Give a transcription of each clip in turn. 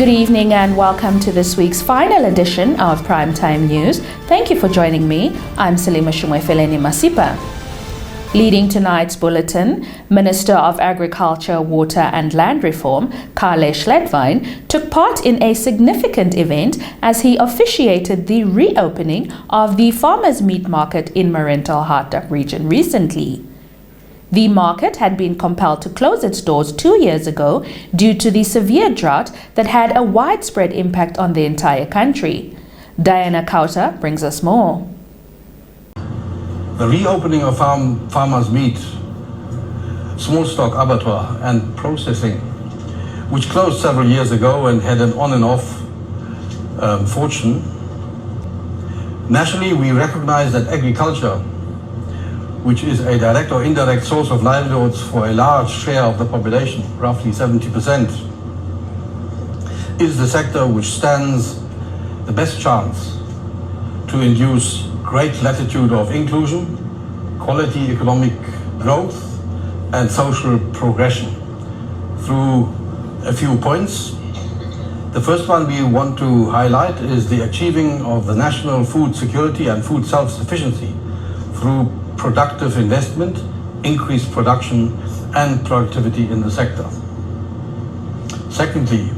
Good evening and welcome to this week's final edition of Primetime News. Thank you for joining me. I'm Salima Shumwefeleni Masipa. Leading tonight's bulletin, Minister of Agriculture, Water and Land Reform, Kale Schledwein, took part in a significant event as he officiated the reopening of the farmers' meat market in Mariental Hartdorp region recently. The market had been compelled to close its doors 2 years ago due to the severe drought that had a widespread impact on the entire country. Diana Kauta brings us more. The reopening of farmers' meat, small stock abattoir and processing, which closed several years ago and had an on and off fortune. Nationally, we recognize that agriculture, which is a direct or indirect source of livelihoods for a large share of the population, roughly 70%, is the sector which stands the best chance to induce great latitude of inclusion, quality economic growth, and social progression through a few points. The first one we want to highlight is the achieving of the national food security and food self-sufficiency through productive investment, increased production and productivity in the sector. Secondly,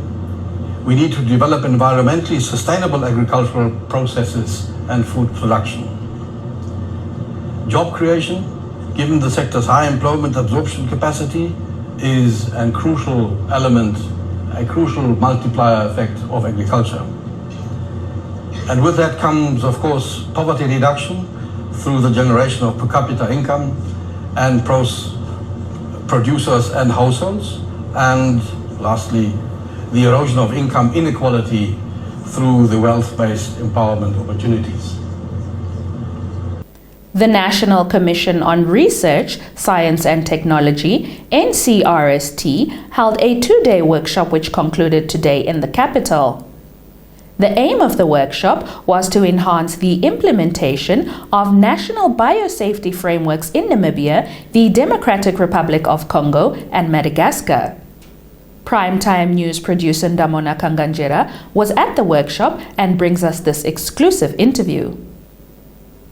we need to develop environmentally sustainable agricultural processes and food production. Job creation, given the sector's high employment absorption capacity, is a crucial element, a crucial multiplier effect of agriculture. And with that comes, of course, poverty reduction through the generation of per capita income and producers and households, and lastly, the erosion of income inequality through the wealth-based empowerment opportunities. The National Commission on Research, Science and Technology, NCRST, held a 2-day workshop which concluded today in the capital. The aim of the workshop was to enhance the implementation of national biosafety frameworks in Namibia, the Democratic Republic of Congo, and Madagascar. Primetime News producer Ndamona Kanganjera was at the workshop and brings us this exclusive interview.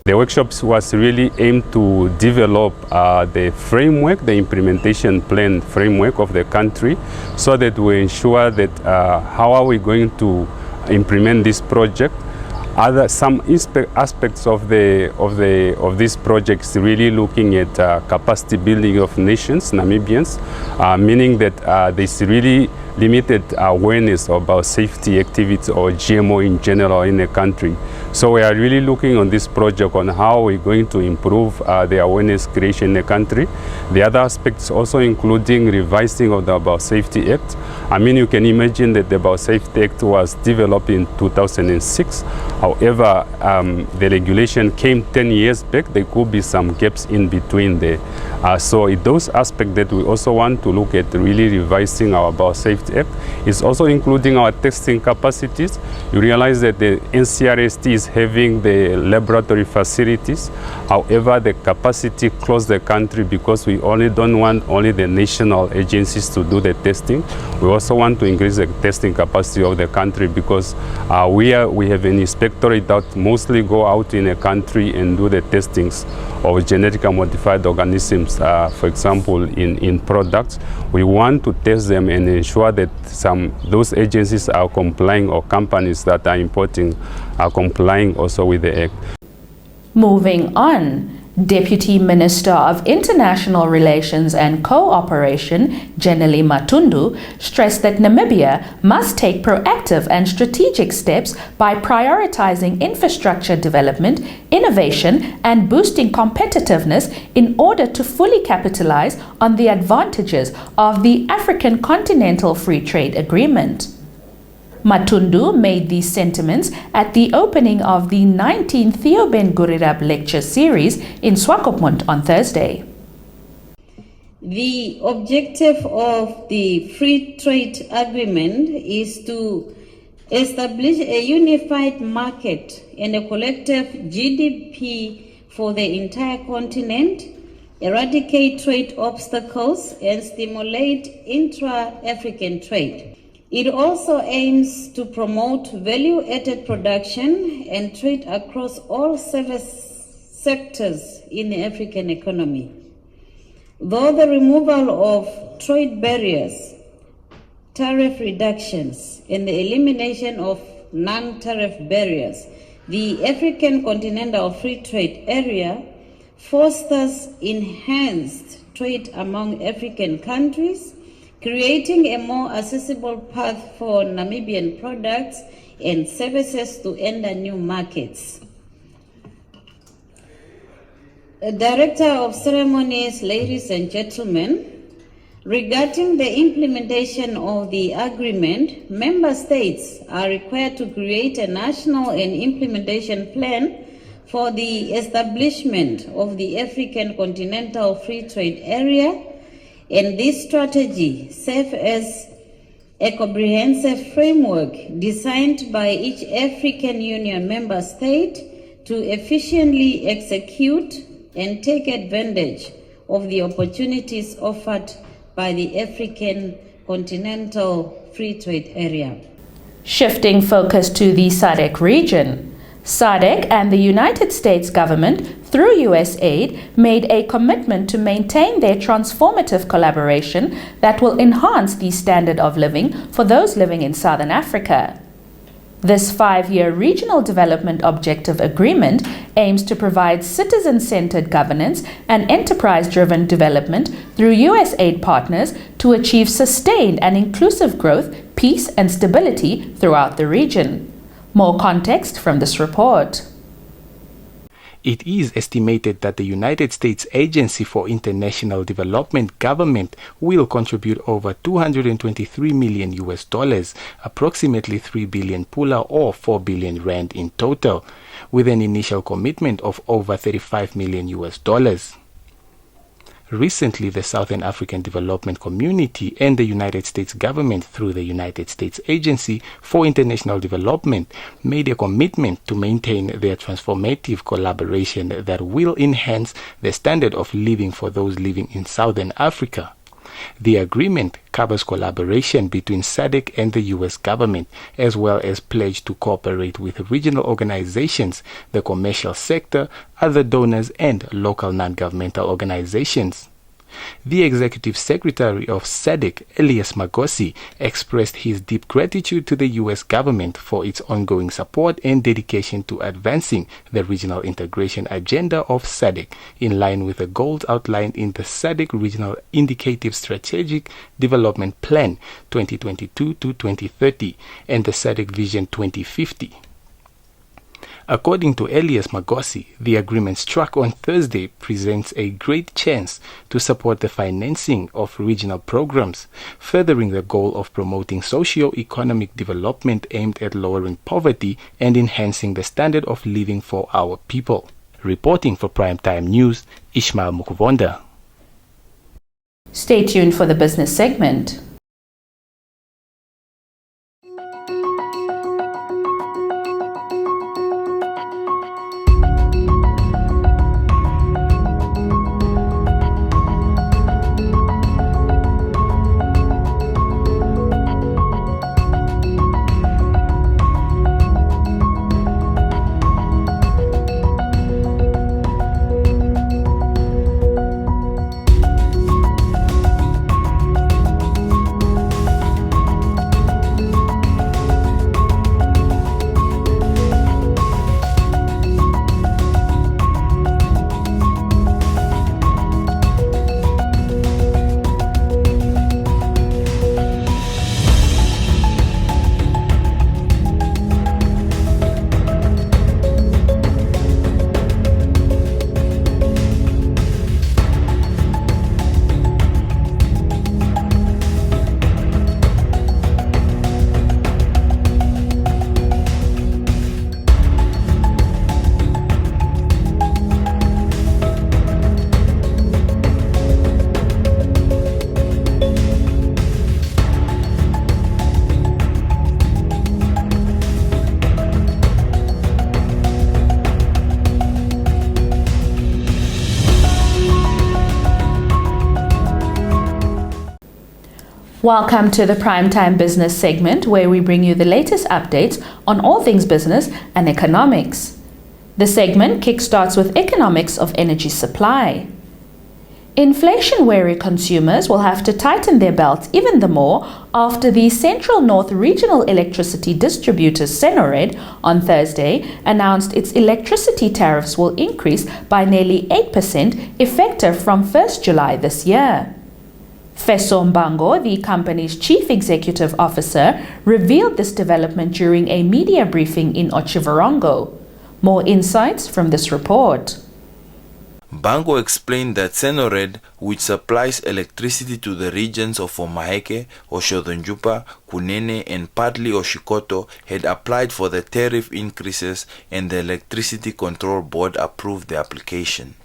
The workshops was really aimed to develop the framework, the implementation plan framework of the country, so that we ensure that how are we going to implement this project. Some aspects of this project is really looking at capacity building of nations, Namibians, meaning that there's really limited awareness about safety activities or GMO in general in the country. So we are really looking on this project on how we're going to improve the awareness creation in the country. The other aspects also including revising of the Biosafety Act. I mean, you can imagine that the Biosafety Act was developed in 2006. However, the regulation came 10 years back. There could be some gaps in between there. So in those aspects that we also want to look at really revising our Biosafety Act is also including our testing capacities. You realize that the NCRST is having the laboratory facilities. However, the capacity across the country, because we don't want only the national agencies to do the testing. We also want to increase the testing capacity of the country because we have an inspectorate that mostly go out in a country and do the testings of genetically modified organisms, for example, in products. We want to test them and ensure that those agencies are complying, or companies that are importing are complying also with the Act. Moving on, Deputy Minister of International Relations and Cooperation, Jenely Matundu, stressed that Namibia must take proactive and strategic steps by prioritizing infrastructure development, innovation, and boosting competitiveness in order to fully capitalize on the advantages of the African Continental Free Trade Agreement. Matundu made these sentiments at the opening of the 19th Theoben Gurirab Lecture Series in Swakopmund on Thursday. The objective of the Free Trade Agreement is to establish a unified market and a collective GDP for the entire continent, eradicate trade obstacles, and stimulate intra-African trade. It also aims to promote value-added production and trade across all service sectors in the African economy. Though the removal of trade barriers, tariff reductions, and the elimination of non-tariff barriers, the African Continental Free Trade Area fosters enhanced trade among African countries, creating a more accessible path for Namibian products and services to enter new markets. Director of Ceremonies, ladies and gentlemen, regarding the implementation of the agreement, member states are required to create a national and implementation plan for the establishment of the African Continental Free Trade Area, and this strategy serves as a comprehensive framework designed by each African Union member state to efficiently execute and take advantage of the opportunities offered by the African Continental Free Trade Area. Shifting focus to the SADC region. SADC and the United States government, through USAID, made a commitment to maintain their transformative collaboration that will enhance the standard of living for those living in Southern Africa. This 5-year Regional Development Objective Agreement aims to provide citizen-centered governance and enterprise-driven development through USAID partners to achieve sustained and inclusive growth, peace, and stability throughout the region. More context from this report. It is estimated that the United States Agency for International Development government will contribute over $223 million, approximately 3 billion pula or 4 billion rand in total, with an initial commitment of over $35 million. Recently, the Southern African Development Community and the United States government, through the United States Agency for International Development, made a commitment to maintain their transformative collaboration that will enhance the standard of living for those living in Southern Africa. The agreement covers collaboration between SADC and the U.S. government, as well as pledge to cooperate with regional organizations, the commercial sector, other donors, and local non-governmental organizations. The Executive Secretary of SADC, Elias Magosi, expressed his deep gratitude to the U.S. government for its ongoing support and dedication to advancing the regional integration agenda of SADC in line with the goals outlined in the SADC Regional Indicative Strategic Development Plan 2022 to 2030 and the SADC Vision 2050. According to Elias Magosi, the agreement struck on Thursday presents a great chance to support the financing of regional programs, furthering the goal of promoting socio-economic development aimed at lowering poverty and enhancing the standard of living for our people. Reporting for Primetime News, Ishmael Mukuvonda. Stay tuned for the business segment. Welcome to the Primetime Business segment, where we bring you the latest updates on all things business and economics. The segment kickstarts with economics of energy supply. Inflation-wary consumers will have to tighten their belts even the more after the Central North Regional Electricity Distributor Senored on Thursday announced its electricity tariffs will increase by nearly 8% effective from 1st July this year. Feso Mbango, the company's chief executive officer, revealed this development during a media briefing in Otjiwarongo. More insights from this report. Mbango explained that Senored, which supplies electricity to the regions of Omaheke, Oshodonjupa, Kunene and partly Oshikoto, had applied for the tariff increases and the Electricity Control Board approved the application.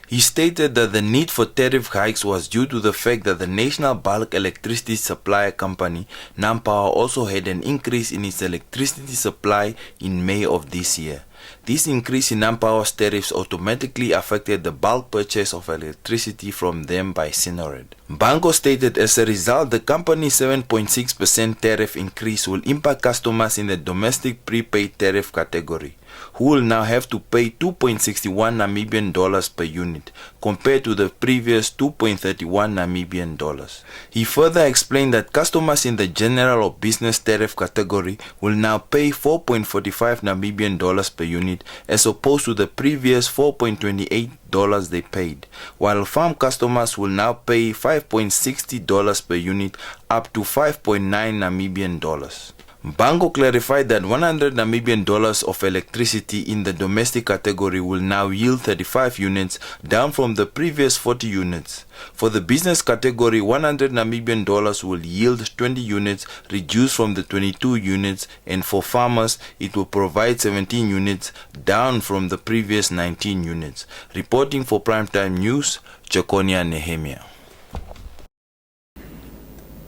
He stated that the need for tariff hikes was due to the fact that the National Bulk Electricity Supply Company, NamPower, also had an increase in its electricity supply in May of this year. This increase in NamPower's tariffs automatically affected the bulk purchase of electricity from them by Senored. Mbango stated as a result, the company's 7.6% tariff increase will impact customers in the domestic prepaid tariff category, who will now have to pay 2.61 Namibian dollars per unit, compared to the previous 2.31 Namibian dollars. He further explained that customers in the general or business tariff category will now pay 4.45 Namibian dollars per unit as opposed to the previous 4.28 dollars they paid, while farm customers will now pay $5.60 per unit up to 5.9 Namibian dollars. Mbango clarified that 100 Namibian dollars of electricity in the domestic category will now yield 35 units, down from the previous 40 units. For the business category, 100 Namibian dollars will yield 20 units, reduced from the 22 units, and for farmers, it will provide 17 units, down from the previous 19 units. Reporting for Primetime News, Chakonia Nehemia.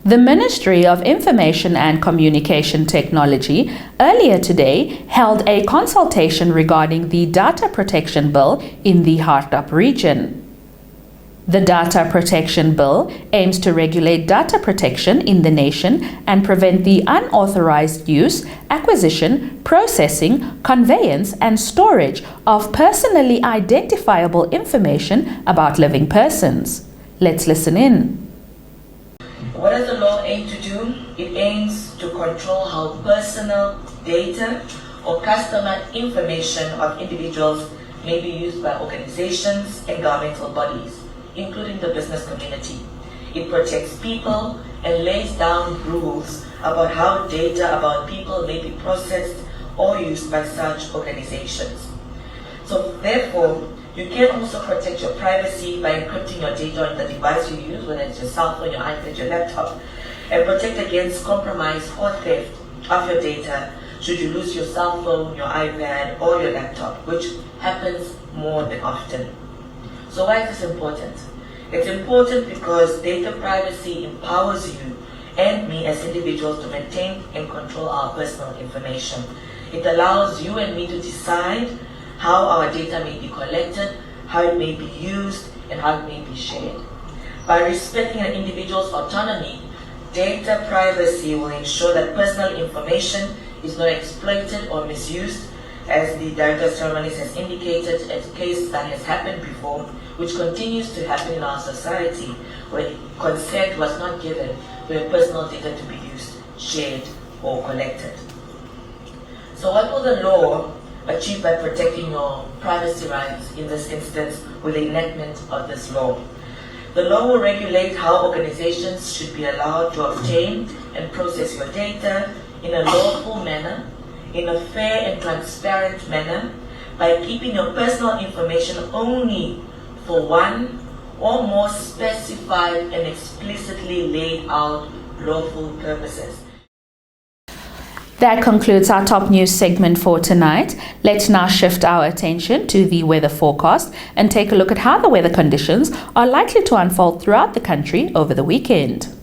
The Ministry of Information and Communication Technology earlier today held a consultation regarding the Data Protection Bill in the Hardap region. The Data Protection Bill aims to regulate data protection in the nation and prevent the unauthorized use, acquisition, processing, conveyance, and storage of personally identifiable information about living persons. Let's listen in. What does the law aim to do? It aims to control how personal data or customer information of individuals may be used by organizations and governmental bodies, including the business community. It protects people and lays down rules about how data about people may be processed or used by such organizations. So therefore, you can also protect your privacy by encrypting your data on the device you use, whether it's your cell phone, your iPad, your laptop, and protect against compromise or theft of your data should you lose your cell phone, your iPad, or your laptop, which happens more than often. So why is this important? It's important because data privacy empowers you and me as individuals to maintain and control our personal information. It allows you and me to decide how our data may be collected, how it may be used, and how it may be shared. By respecting an individual's autonomy, data privacy will ensure that personal information is not exploited or misused, as the Director of Ceremonies has indicated, a case that has happened before, which continues to happen in our society, where consent was not given for your personal data to be used, shared, or collected. So what will the law achieve by protecting your privacy rights in this instance with the enactment of this law? The law will regulate how organizations should be allowed to obtain and process your data in a lawful manner, in a fair and transparent manner, by keeping your personal information only for one or more specified and explicitly laid out lawful purposes. That concludes our top news segment for tonight. Let's now shift our attention to the weather forecast and take a look at how the weather conditions are likely to unfold throughout the country over the weekend.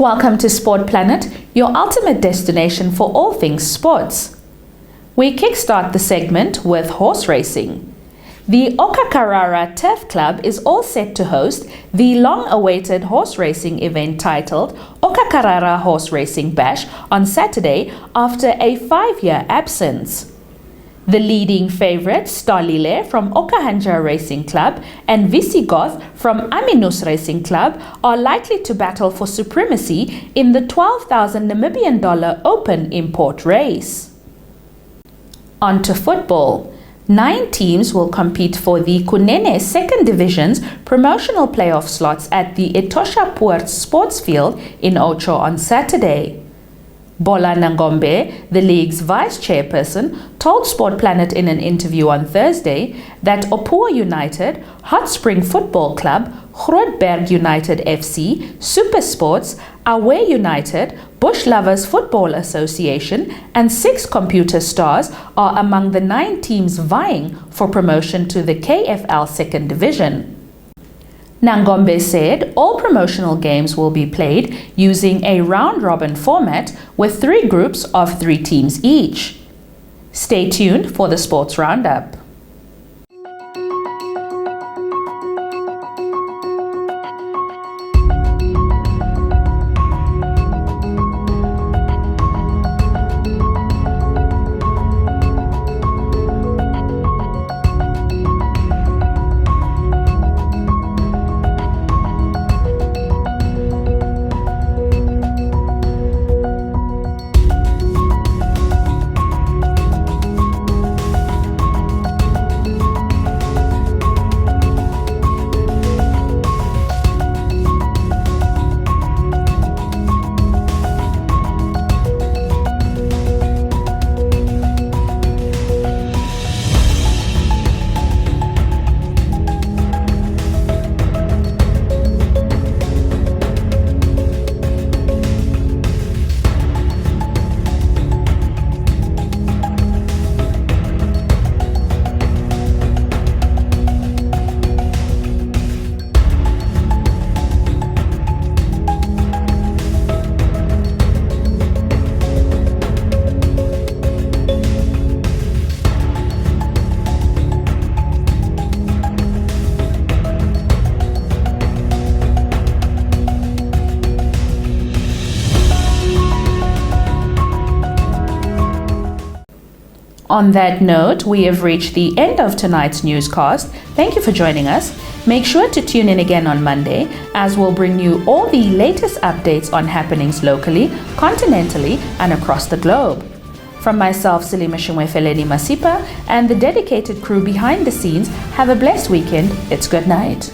Welcome to Sport Planet, your ultimate destination for all things sports. We kickstart the segment with horse racing. The Okakarara Turf Club is all set to host the long-awaited horse racing event titled Okakarara Horse Racing Bash on Saturday after a 5-year absence. The leading favourite, Starlile from Okahanja Racing Club and Visigoth from Aminus Racing Club are likely to battle for supremacy in the 12,000 Namibian dollar open import race. On to football. 9 teams will compete for the Kunene Second Division's promotional playoff slots at the Etosha Poort Sports Field in Ocho on Saturday. Bola Nangombe, the league's vice chairperson, told Sport Planet in an interview on Thursday that Opuwa United, Hot Spring Football Club, Grootberg United FC, Supersports, Awe United, Bush Lovers Football Association and 6 Computer Stars are among the 9 teams vying for promotion to the KFL Second Division. Nangombe said all promotional games will be played using a round-robin format with 3 groups of 3 teams each. Stay tuned for the Sports Roundup. On that note, we have reached the end of tonight's newscast. Thank you for joining us. Make sure to tune in again on Monday as we'll bring you all the latest updates on happenings locally, continentally, and across the globe. From myself, Salima Shumwefeleni Masipa, and the dedicated crew behind the scenes, have a blessed weekend. It's good night.